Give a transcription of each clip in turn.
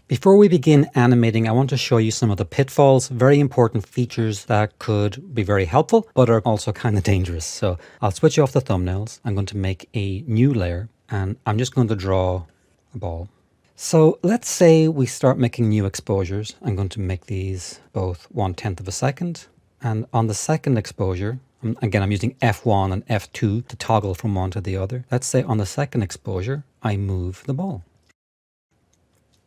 Before we begin animating, I want to show you some of the pitfalls, very important features that could be very helpful, but are also kind of dangerous. So I'll switch off the thumbnails. I'm going to make a new layer and I'm just going to draw a ball. So let's say we start making new exposures. I'm going to make these both 1/10 of a second. And on the second exposure, again, I'm using F1 and F2 to toggle from one to the other. Let's say on the second exposure, I move the ball.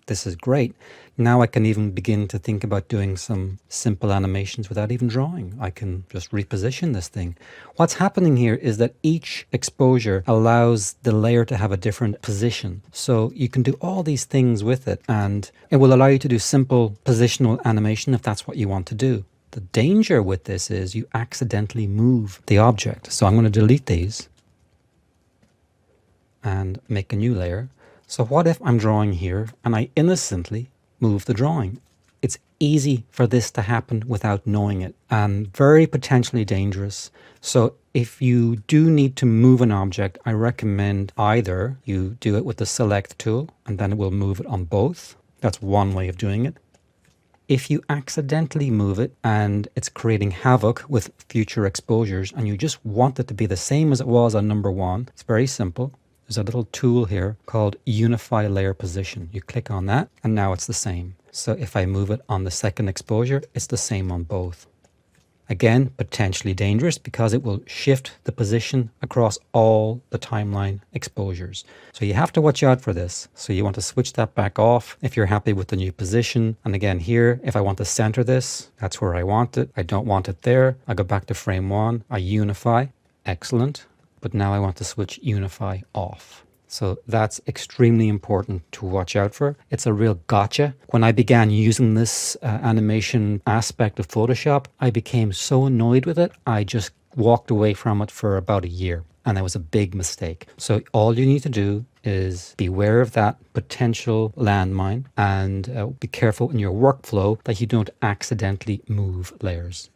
This is great. Now I can even begin to think about doing some simple animations without even drawing. I can just reposition this thing. What's happening here is that each exposure allows the layer to have a different position. So you can do all these things with it, and it will allow you to do simple positional animation if that's what you want to do. The danger with this is you accidentally move the object. So I'm going to delete these and make a new layer. So what if I'm drawing here and I innocently move the drawing? It's easy for this to happen without knowing it, and very potentially dangerous. So if you do need to move an object, I recommend either you do it with the select tool and then it will move it on both. That's one way of doing it. If you accidentally move it and it's creating havoc with future exposures and you just want it to be the same as it was on number one, it's very simple. There's a little tool here called Unify Layer Position. You click on that and now it's the same. So if I move it on the second exposure, it's the same on both. Again, potentially dangerous because it will shift the position across all the timeline exposures. So you have to watch out for this. So you want to switch that back off if you're happy with the new position. And again here, if I want to center this, that's where I want it. I don't want it there. I go back to frame one, I unify. Excellent. But now I want to switch unify off. So that's extremely important to watch out for. It's a real gotcha. When I began using this animation aspect of Photoshop, I became so annoyed with it, I just walked away from it for about a year. And that was a big mistake. So all you need to do is be aware of that potential landmine and be careful in your workflow that you don't accidentally move layers.